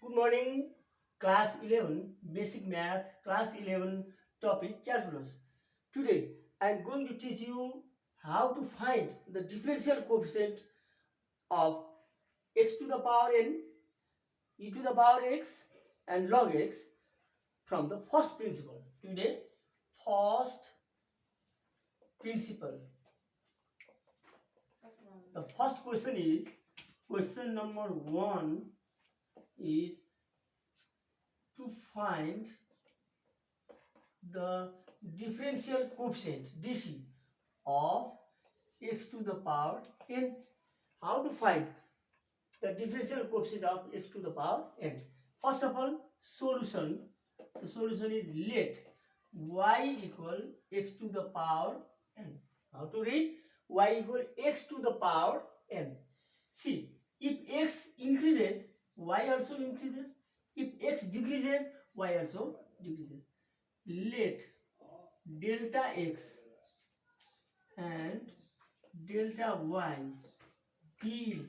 Good morning, class 11, basic math, class 11, topic calculus. Today, I am going to teach you how to find the differential coefficient of x to the power n, e to the power x, and log x from the first principle. Today, first principle. The first question is, question number 1 is to find the differential coefficient DC of x to the power n. How to find the differential coefficient of x to the power n? First of all, solution. The solution is let y equal x to the power n. How to read? Y equal x to the power n. See, if x increases, y also increases. If x decreases, y also decreases. Let delta x and delta y be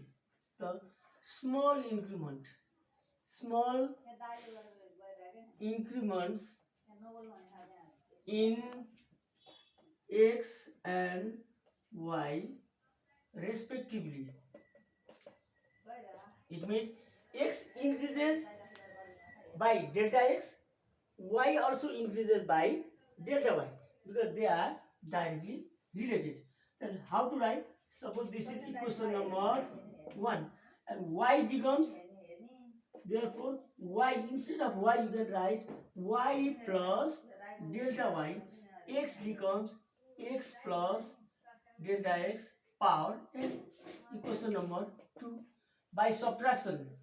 the small increments in x and y respectively. It means x increases by delta x, y also increases by delta y because they are directly related. Then how to write? Suppose this is equation number 1 and y becomes, therefore y, instead of y you can write y plus delta y, x becomes x plus delta x power n. Equation number 2. By subtraction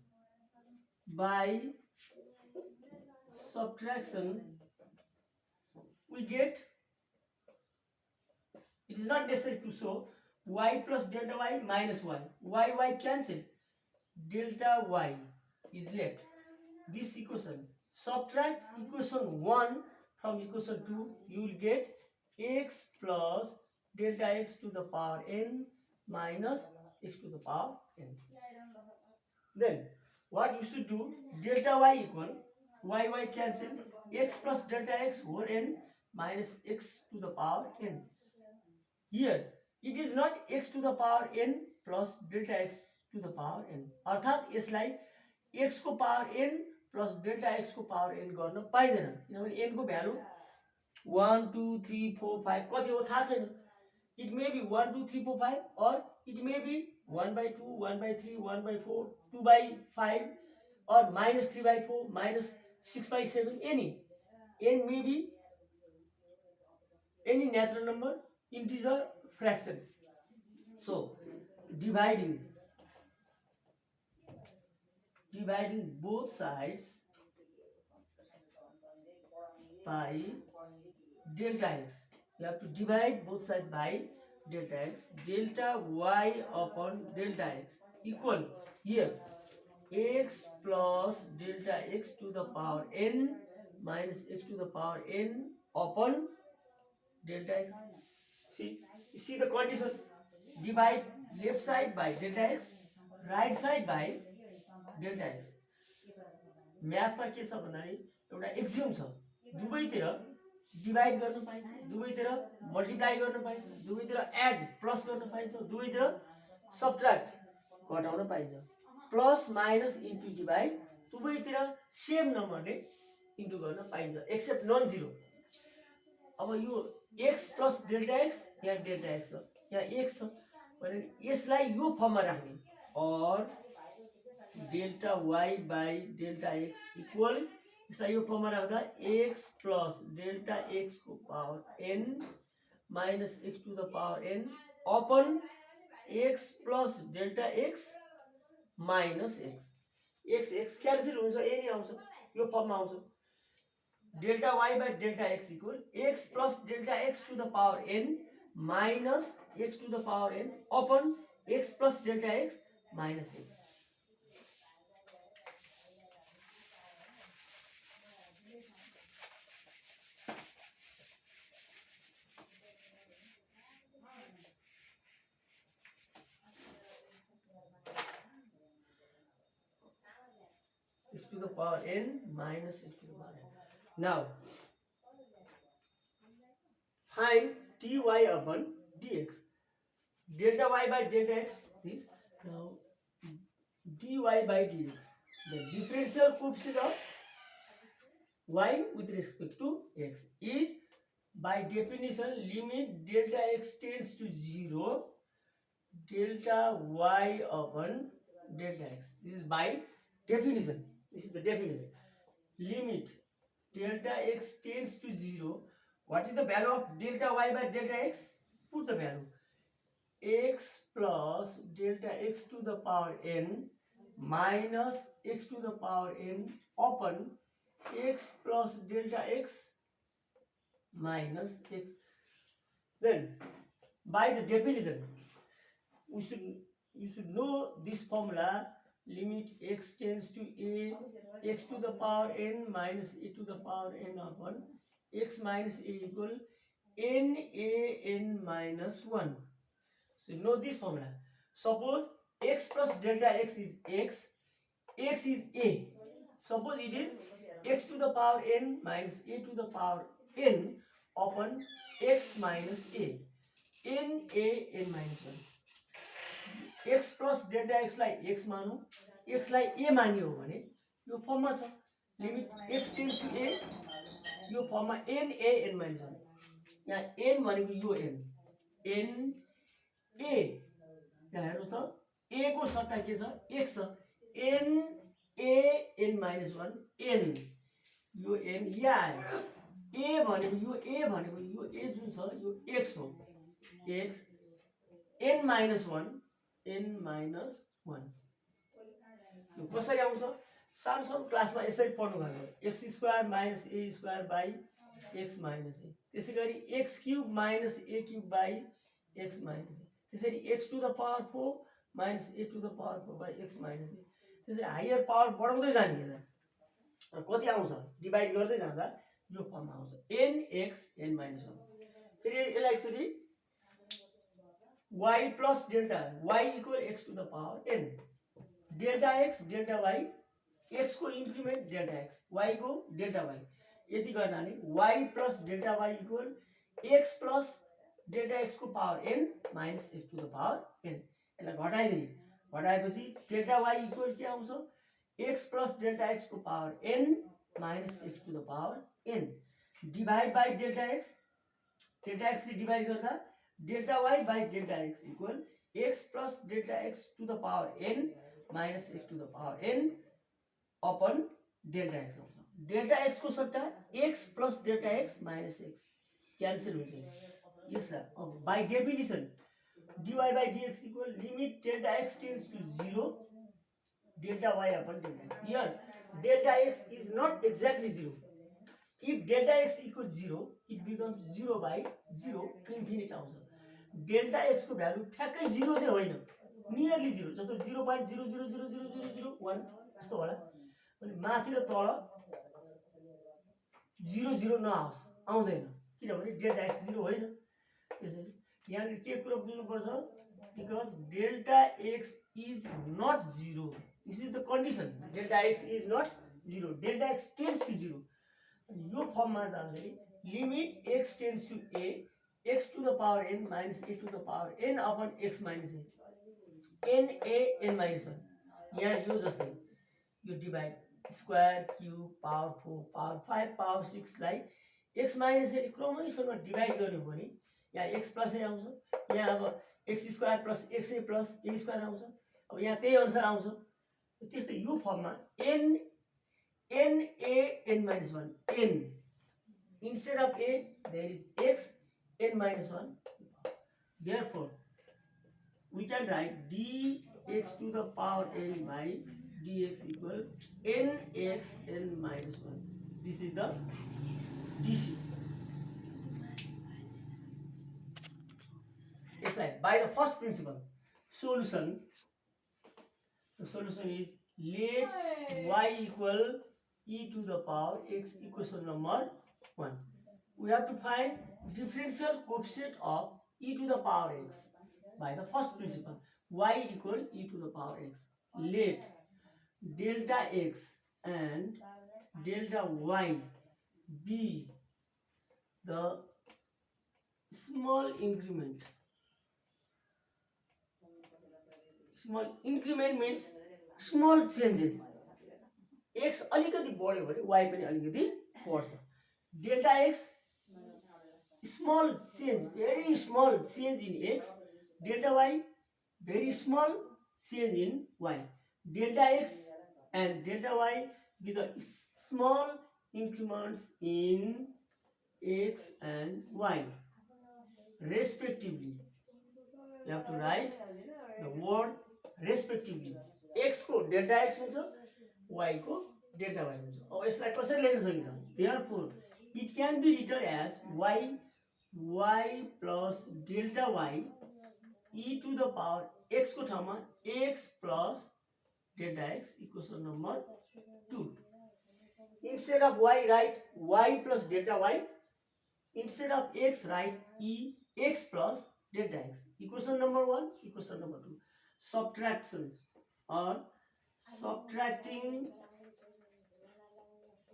we get, it is not necessary to show y plus delta y minus y cancel, delta y is left. This equation, subtract equation 1 from equation 2, you will get x plus delta x to the power n minus x to the power n. Then what you should do, delta y equal y cancel, x plus delta x whole n minus x to the power n. Here it is not x to the power n plus delta x to the power n, अर्थात यसलाई x को power n plus delta x को power n गर्न पाइदैन, किनभने n को value 1 2 3 4 5 कति हो थाहा छैन. It may be 1 2 3 4 5 or it may be 1 by 2 1 by 3 1 by 4 2 by 5 or minus 3 by 4 minus 6 by 7, any n may be any natural number, integer, fraction. So dividing both sides by delta x, you have to divide both sides by delta x, delta y upon delta x equal, here x plus delta x to the power n minus x to the power n upon delta x. You see the condition, divide left side by delta x, right side by delta x. म्याथमा के छ भन्दाखेरि एउटा एक्जिम छ, दुवैतिर divide गर्न पाइन्छ, दुवैतिर multiply गर्न पाइन्छ, दुवैतिर एड प्लस गर्न पाइन्छ, दुवैतिर सब्ट्र्याक्ट घटाउन पाइन्छ. प्लस माइनस इन्टु डिभाइड दुवैतिर सेम नम्बरले इन्टु गर्न पाइन्छ एक्सेप्ट नन जिरो. अब यो x प्लस डेल्टा एक्स, यहाँ डेल्टा एक्स छ, यहाँ x छ भने यसलाई यो फर्ममा राख्ने, और delta y by delta x equal, यसलाई यो फर्ममा राख्दा x प्लस डेल्टा x को power n minus x to the power n upon x plus delta x minus x cancel हुन्छ, यही आउँछ, यो फर्ममा आउँछ. Delta y by delta x equal x plus delta x to the power n minus x to the power n upon x plus delta x minus x. x to the power n minus x to the power n. Now find dy upon dx. Delta y by delta x is now dy by dx. The differential coefficient of y with respect to x is by definition limit delta x tends to 0 delta y upon delta x. This is by definition. This is the definition. Limit delta x tends to 0. What is the value of delta y by delta x? Put the value. X plus delta x to the power n minus x to the power n upon x plus delta x minus x. Then by the definition you should know this formula. Limit x tends to a, x to the power n minus a to the power n upon x minus a equal n a n minus 1. So you know this formula. Suppose x plus delta x is x is a. Suppose it is x to the power n minus a to the power n upon x minus a, n a n minus 1. x plus delta x लाई x मानौँ, x लाई a मान्यो हो भने यो फर्ममा छ limit x tends to a, यो फर्ममा n a n minus 1. यहाँ n भनेको यो n a, यहाँ हेर्नु त a को सट्टा के छ x छ, n a n minus 1 n, yo n यहाँ आयो, a भनेको यो a जुन छ यो x हो, x n minus 1 n minus 1. यो कसरी आउँछ? सानो सानो क्लासमा यसरी पढ्नु भएको, x square minus a square by x minus a, त्यसै गरी x cube minus a cube by x minus a, त्यसरी x to the power 4 minus a to the power 4 by x minus a, त्यसरी higher power बढाउँदै जाने हेर्दा कति आउँछ divide गर्दै जाँदा यो फर्ममा आउँछ nx n minus 1. फेरि यसलाई यसरी y plus delta y equal x to the power n, delta x delta y, x को इंक्रीमेंट delta x, y को delta y, यति गर्नाले y plus delta y equal x plus delta x को power n minus x to the power n. यसलाई घटाइदिने, घटाएपछि delta y equal के आउँछ x plus delta x को power n minus x to the power n divide by delta x ले divide गर्दा delta y by delta x equal x plus delta x to the power n minus x to the power n upon delta x. delta x को सट्टा x plus delta x minus x cancel हुन्छ. yes sir. by definition dy by dx equal limit delta x tends to 0 delta y upon delta x. Here delta x is not exactly 0. If delta x equals 0, it becomes 0 by 0 infinite आउँछ. Delta x को value ठ्याक्कै 0 चाहिँ होइन, nearly 0, जस्तो 0.0000001 जस्तो होला, अनि माथि र तल 0 नआओस्, आउँदैन, किनभने डेल्टा x 0 होइन. त्यसैले यहाँ के कुरा बुझ्नुपर्छ, because delta x is not 0. This is the condition. Delta x is not 0, delta x tends to 0. यो फर्ममा जाँदाखेरि limit x tends to a, x to the power n minus a to the power n upon x minus a, n a n minus 1. यहाँ यो जस्तै यो divide square cube power 4 power 5 power 6 लाई x minus a क्रमैसँग divide गर्नु भने यहाँ x plus a आउँछ, यहाँ अब x square plus xa plus a square आउँछ. अब यहाँ त्यही अनुसार आउँछ. त्यस्तै यो फर्ममा n a n minus 1 n, instead of a there is x n minus 1. Therefore, we can write dx to the power n by dx equal nx n minus 1. This is the dc. Yes, right. By the first principle, solution. The solution is let y equal e to the power x, equation number 1. We have to find differential coefficient of e to the power x by the first principle, y equal e to the power x. Let delta x and delta y be the small increment. Small increment means small changes. x अलिकति बढ्यो भने y पनि अलिकति बढ्छ. Delta x small change, very small change in x. Delta y very small change in y. Delta x and delta y be the small increments in x and y respectively. You have to write the word respectively. x को delta x हुन्छ, y को delta y हुन्छ. अब यसलाई कसरी लेख्न सकिन्छ? Therefore, it can be written as y plus delta y e to the power x को ठाउँमा x plus delta x equals to number 2. Instead of y, write y plus delta y. Instead of x, write x plus delta x. Equation number 1, equation number 2. Subtraction or subtracting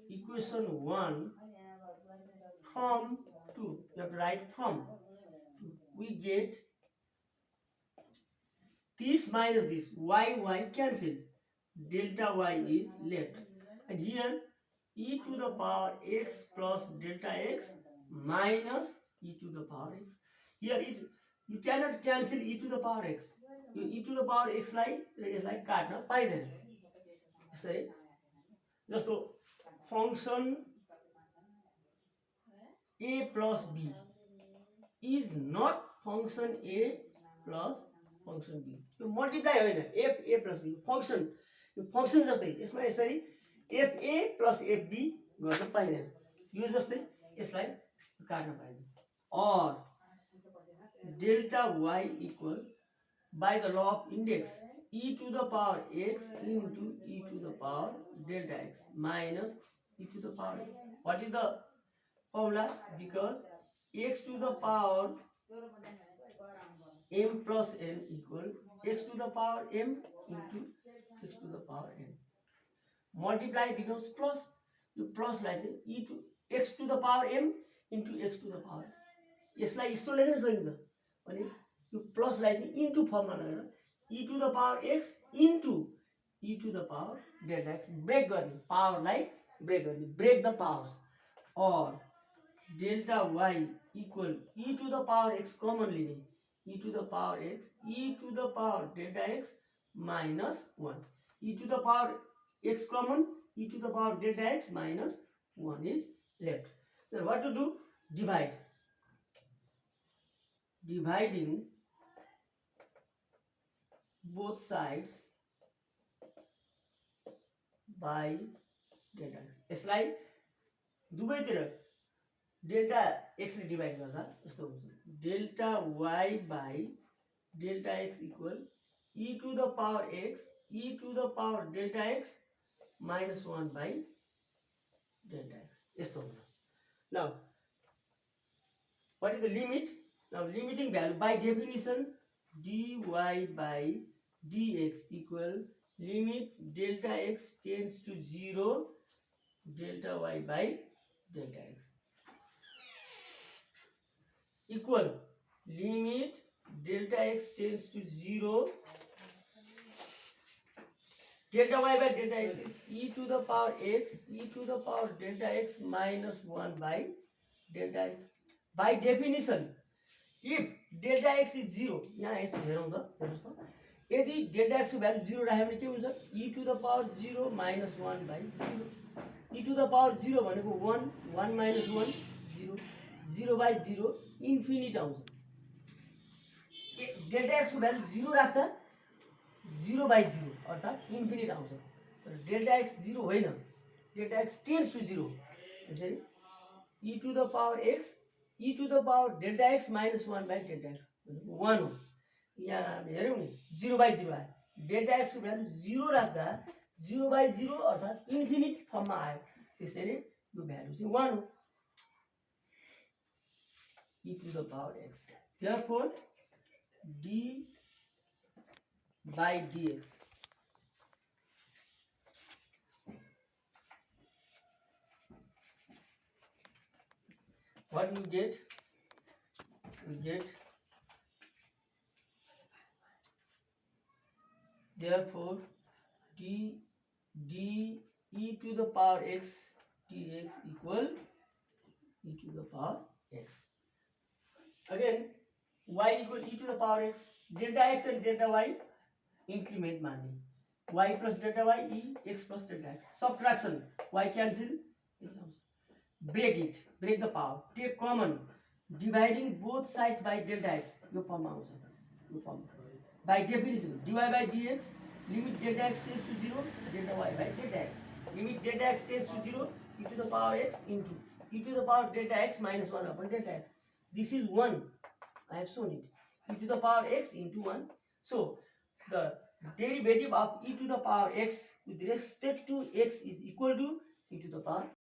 equation 1 from 2. You have to write from 2. We get this minus this. Y cancel. Delta y is left. And here e to the power x plus delta x minus e to the power x. Here you cannot cancel e to the power x. You e to the power x लाई काट्न पाइदैन. यसरी जस्तो function a plus b is not function a plus function b. Yo multiply होइन, a plus b function, yo function जस्तै यसमा यसरी fa plus fb गर्न पाइदैन. यो जस्तै यसलाई काट्न पाइदैन. Or delta y equal by the law of index e to the power x into e to the power delta x minus e to the power x. What is the formula? Because x to the power m plus n equal x to the power m into x to the power n. Multiply becomes plus. You plus like e to x to the power m into x to the power. यसलाई यस्तो लेख्न सकिन्छ भने यो plus लाई चाहिँ into फर्ममा लगेर e to the power x into e to the power delta x break गर्ने, पावरलाई ब्रेक गर्ने, ब्रेक द पावर्स. और delta y equal e to the power x common लिने, e to the power x e to the power delta x minus 1. e to the power x common, e to the power delta x minus 1 is left. Then what to do? Divide. Dividing both sides by delta x. यसलाई दुवैतिर delta x ले divide गर्दा यस्तो हुन्छ. Delta y by delta x equal e to the power x e to the power delta x minus 1 by delta x. यस्तो हुन्छ. Now, what is the limit? Now, limiting value by definition dy by dx equal limit delta x tends to 0 delta y by delta x equal limit delta x tends to 0 delta y by delta x e to the power x e to the power delta x minus 1 by delta x. By definition, if delta x is 0, यहाँ x हेरौँ त, हेर्नुस् त, यदि delta x को value 0 राख्यो भने के हुन्छ? e to the power 0 minus 1 by 0. e to the power 0 भनेको 1, 1 minus 1 0, 0 by 0 इन्फिनिट आउँछ. delta x को भ्यालु 0 राख्दा 0 by 0 अर्थात् इन्फिनिट आउँछ. तर delta x 0 होइन, delta x tends to 0. त्यसैले e to the power x e to the power delta x minus 1 by delta x 1 हो. यहाँ हेरौँ नि 0 by 0 आयो. डेल्टा x को भ्यालु 0 राख्दा 0 by 0 अर्थात् इन्फिनिट फर्ममा आयो. त्यसैले यो भ्यालु चाहिँ 1 हो. e to the power x. Therefore, d by dx what we get? We get, therefore d e to the power x dx equal e to the power x. Again, y equal e to the power x, delta x and delta y increment मान ली, y plus delta y e x plus delta x, subtraction, y cancel, break it, break the power, take common, dividing both sides by delta x, यो फर्ममा आउँछ, यो फर्ममा. By definition, dy by dx, limit delta x tends to 0, delta y by delta x, limit delta x tends to 0, e to the power x into e to the power delta x minus 1 upon delta x. This is 1, I have shown it, e to the power x into 1. So the derivative of e to the power x with respect to x is equal to e to the power